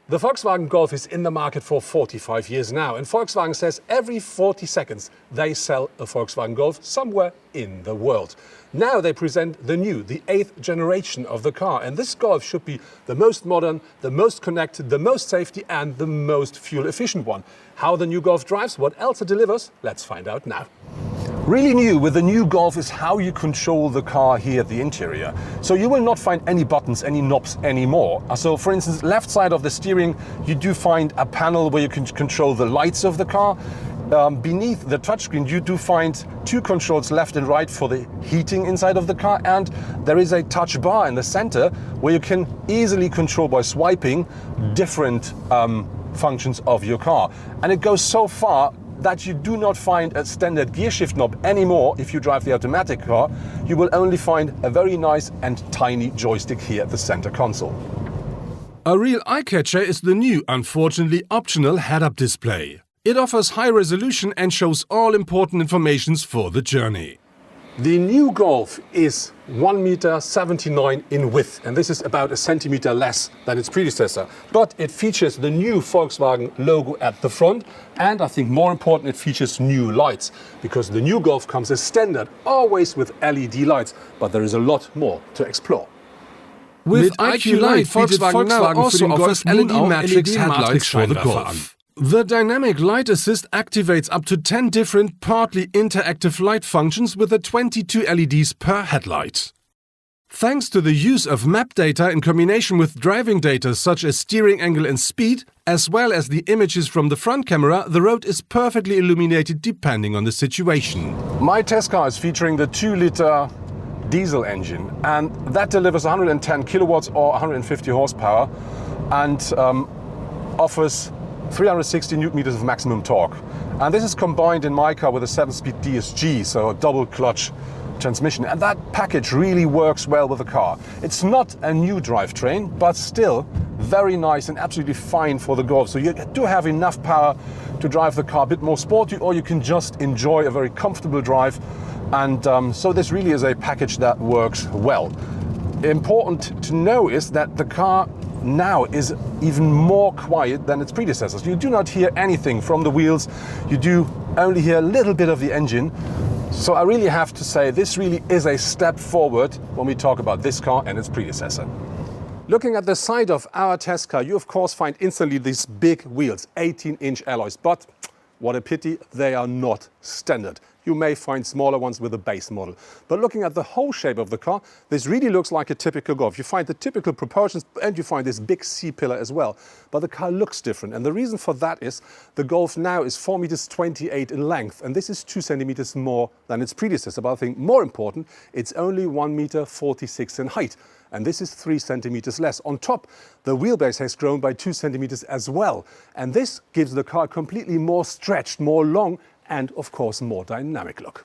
The Volkswagen Golf is in the market for 45 years now, and Volkswagen says every 40 seconds they sell a Volkswagen Golf somewhere in the world. Now they present the new, the 8th generation of the car, and this Golf should be the most modern, the most connected, the most safety and the most fuel efficient one. How the new Golf drives, what else it delivers, let's find out now. Really new with the new Golf is how you control the car here at the interior. So you will not find any buttons, any knobs anymore. So for instance, left side of the steering, you do find a panel where you can control the lights of the car. Beneath the touchscreen, you do find two controls left and right for the heating inside of the car. And there is a touch bar in the center where you can easily control by swiping different functions of your car. And it goes so far that you do not find a standard gear shift knob anymore if you drive the automatic car. You will only find a very nice and tiny joystick here at the center console. A real eye-catcher is the new, unfortunately optional head-up display. It offers high resolution and shows all important information for the journey. The new Golf is 1.79 m in width, and this is about a centimeter less than its predecessor. But it features the new Volkswagen logo at the front, and I think more important, it features new lights, because the new Golf comes as standard, always with LED lights, but there is a lot more to explore. With IQ Light, Volkswagen now also offers LED matrix headlights for the Golf. The dynamic light assist activates up to 10 different partly interactive light functions with the 22 LEDs per headlight. Thanks to the use of map data in combination with driving data such as steering angle and speed, as well as the images from the front camera, the road is perfectly illuminated depending on the situation. My test car is featuring the 2-liter diesel engine, and that delivers 110 kilowatts or 150 horsepower and offers 360 newton meters of maximum torque. And this is combined in my car with a 7-speed DSG, so a double clutch transmission. And that package really works well with the car. It's not a new drivetrain, but still very nice and absolutely fine for the Golf. So you do have enough power to drive the car a bit more sporty, or you can just enjoy a very comfortable drive. And so this really is a package that works well. Important to know is that the car now is even more quiet than its predecessors. You do not hear anything from the wheels. You do only hear a little bit of the engine. So I really have to say this really is a step forward when we talk about this car and its predecessor. Looking at the side of our test car, you of course find instantly these big wheels, 18-inch alloys, but what a pity, they are not standard. You may find smaller ones with a base model. But looking at the whole shape of the car, this really looks like a typical Golf. You find the typical proportions and you find this big C-pillar as well. But the car looks different. And the reason for that is the Golf now is 4.28 meters in length. And this is 2 centimeters more than its predecessor. But I think more important, it's only 1.46 meters in height. And this is 3 centimeters less. On top, the wheelbase has grown by 2 centimeters as well. And this gives the car completely more stretched, more long, and of course more dynamic look.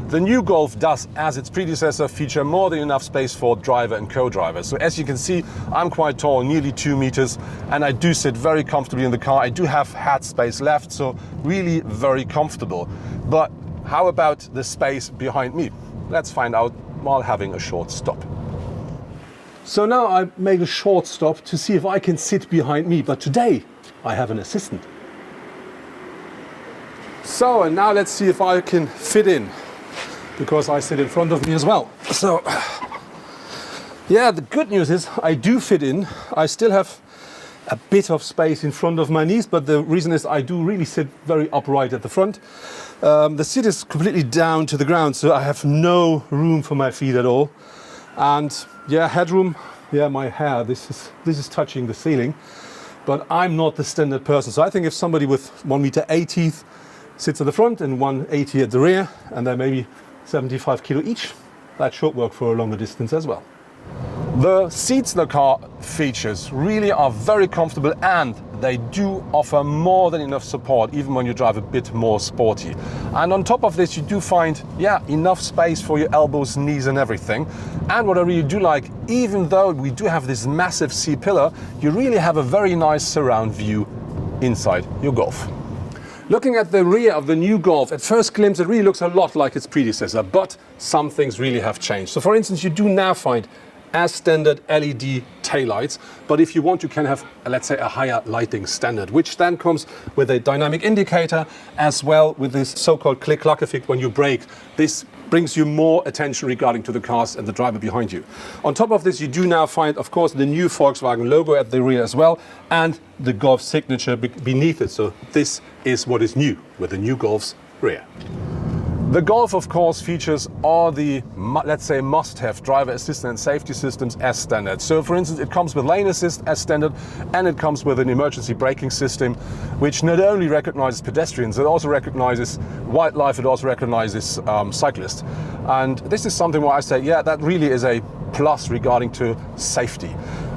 The new Golf does, as its predecessor, feature more than enough space for driver and co-driver. So as you can see, I'm quite tall, nearly 2 meters, and I do sit very comfortably in the car. I do have hat space left, so really very comfortable. But how about the space behind me? Let's find out while having a short stop. So now I made a short stop to see if I can sit behind me, but today I have an assistant. So, and now let's see if I can fit in, because I sit in front of me as well. So, yeah, the good news is I do fit in. I still have a bit of space in front of my knees, but the reason is I do really sit very upright at the front. The seat is completely down to the ground, so I have no room for my feet at all. And yeah, headroom, yeah, my hair, this is touching the ceiling, but I'm not the standard person. So I think if somebody with 1.80 meters sits at the front and 180 at the rear, and they're maybe 75 kilo each, that should work for a longer distance as well. The seats the car features really are very comfortable, and they do offer more than enough support even when you drive a bit more sporty. And on top of this, you do find, yeah, enough space for your elbows, knees and everything. And what I really do like, even though we do have this massive C-pillar, you really have a very nice surround view inside your Golf. Looking at the rear of the new Golf, at first glimpse it really looks a lot like its predecessor, but some things really have changed. So for instance, you do now find as standard LED taillights, but if you want, you can have, let's say, a higher lighting standard, which then comes with a dynamic indicator as well with this so-called click-clack effect when you brake. This brings you more attention regarding to the cars and the driver behind you. On top of this, you do now find, of course, the new Volkswagen logo at the rear as well, and the Golf signature beneath it. So this is what is new with the new Golf's rear. The Golf, of course, features all the, let's say, must-have driver assistance and safety systems as standard. So, for instance, it comes with lane assist as standard, and it comes with an emergency braking system, which not only recognizes pedestrians, it also recognizes wildlife, it also recognizes cyclists. And this is something where I say, yeah, that really is a plus regarding to safety.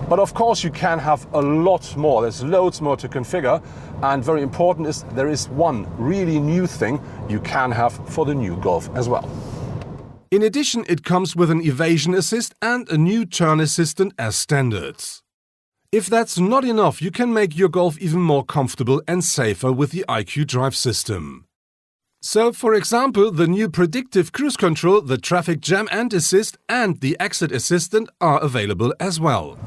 But of course, you can have a lot more. There's loads more to configure. And very important is there is one really new thing you can have for the new Golf as well. In addition, it comes with an evasion assist and a new turn assistant as standards. If that's not enough, you can make your Golf even more comfortable and safer with the IQ Drive system. So, for example, the new predictive cruise control, the traffic jam and assist, and the exit assistant are available as well.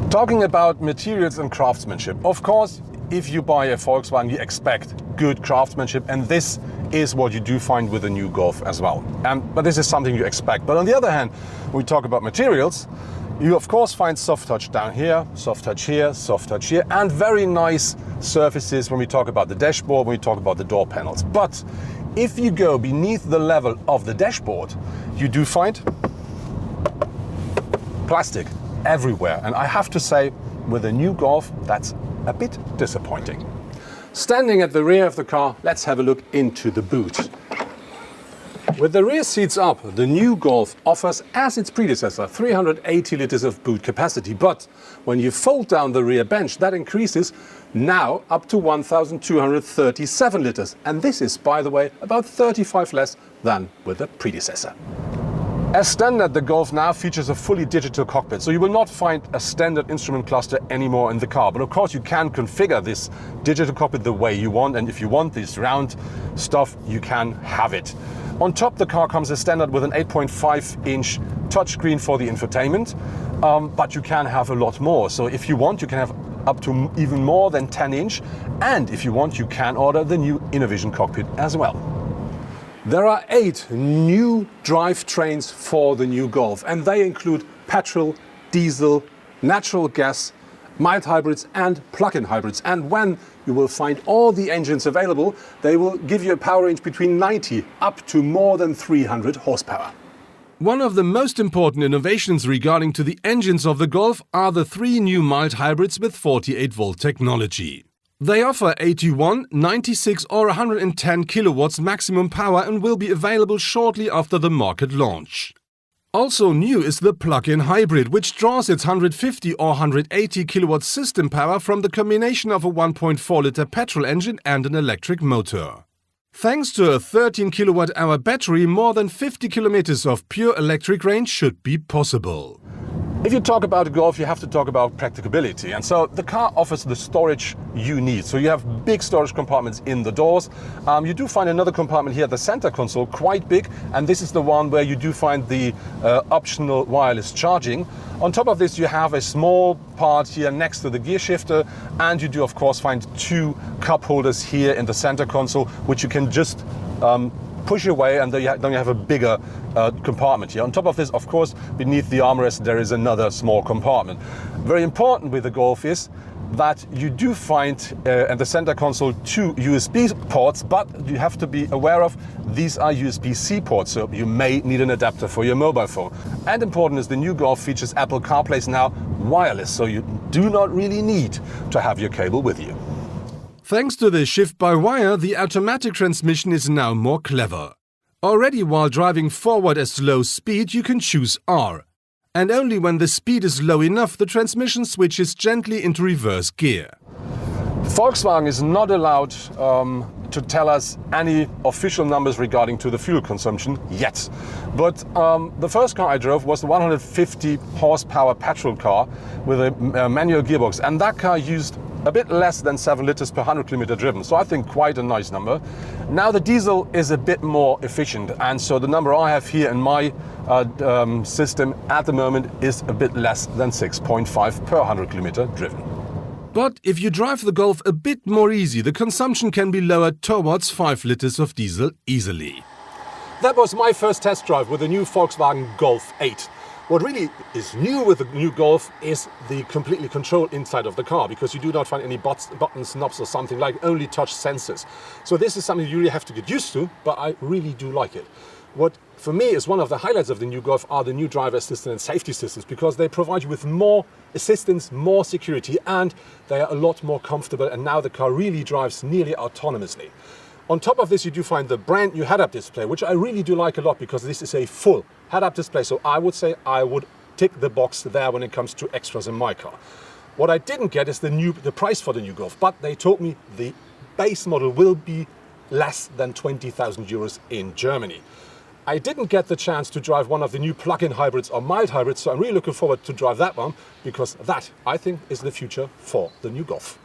Talking about materials and craftsmanship, of course, if you buy a Volkswagen, you expect good craftsmanship, and this is what you do find with the new Golf as well. But this is something you expect. But on the other hand, when we talk about materials, you of course find soft touch down here, soft touch here, soft touch here, and very nice surfaces when we talk about the dashboard, when we talk about the door panels. But if you go beneath the level of the dashboard, you do find plastic everywhere. And I have to say, with the new Golf, that's a bit disappointing. Standing at the rear of the car, let's have a look into the boot. With the rear seats up, the new Golf offers, as its predecessor, 380 liters of boot capacity. But when you fold down the rear bench, that increases now up to 1,237 liters. And this is, by the way, about 35 less than with the predecessor. As standard, the Golf now features a fully digital cockpit, so you will not find a standard instrument cluster anymore in the car. But of course, you can configure this digital cockpit the way you want, and if you want this round stuff, you can have it. On top, the car comes as standard with an 8.5-inch touchscreen for the infotainment, but you can have a lot more. So if you want, you can have up to even more than 10-inch, and if you want, you can order the new Innovision cockpit as well. There are 8 new drivetrains for the new Golf, and they include petrol, diesel, natural gas, mild hybrids and plug-in hybrids. And when you will find all the engines available, they will give you a power range between 90 up to more than 300 horsepower. One of the most important innovations regarding to the engines of the Golf are the 3 new mild hybrids with 48-volt technology. They offer 81, 96 or 110 kilowatts maximum power and will be available shortly after the market launch. Also new is the plug-in hybrid, which draws its 150 or 180 kilowatt system power from the combination of a 1.4-liter petrol engine and an electric motor. Thanks to a 13 kilowatt-hour battery, more than 50 kilometers of pure electric range should be possible. If you talk about a Golf, you have to talk about practicability. And so the car offers the storage you need. So you have big storage compartments in the doors. You do find another compartment here at the center console, quite big. And this is the one where you do find the optional wireless charging. On top of this, you have a small part here next to the gear shifter. And you do, of course, find 2 cup holders here in the center console, which you can just push away, and then you have a bigger compartment here. On top of this, of course, beneath the armrest, there is another small compartment. Very important with the Golf is that you do find at the center console 2 USB ports, but you have to be aware of these are USB-C ports, so you may need an adapter for your mobile phone. And important is the new Golf features Apple CarPlay now wireless, so you do not really need to have your cable with you. Thanks to the shift-by-wire, the automatic transmission is now more clever. Already while driving forward at slow speed, you can choose R. And only when the speed is low enough, the transmission switches gently into reverse gear. Volkswagen is not allowed to tell us any official numbers regarding to the fuel consumption yet. But the first car I drove was the 150 horsepower petrol car with a manual gearbox, and that car used a bit less than 7 liters per 100 kilometer driven. So I think quite a nice number. Now the diesel is a bit more efficient, and so the number I have here in my system at the moment is a bit less than 6.5 per 100 kilometer driven. But if you drive the Golf a bit more easy, the consumption can be lowered towards 5 liters of diesel easily. That was my first test drive with the new Volkswagen Golf 8. What really is new with the new Golf is the completely controlled inside of the car, because you do not find any buttons, knobs or something, like only touch sensors. So this is something you really have to get used to, but I really do like it. What for me is one of the highlights of the new Golf are the new driver assistance and safety systems, because they provide you with more assistance, more security, and they are a lot more comfortable, and now the car really drives nearly autonomously. On top of this, you do find the brand new head-up display, which I really do like a lot, because this is a full head-up display. So I would say I would tick the box there when it comes to extras in my car. What I didn't get is the price for the new Golf, but they told me the base model will be less than 20,000 euros in Germany. I didn't get the chance to drive one of the new plug-in hybrids or mild hybrids, so I'm really looking forward to drive that one, because that, I think, is the future for the new Golf.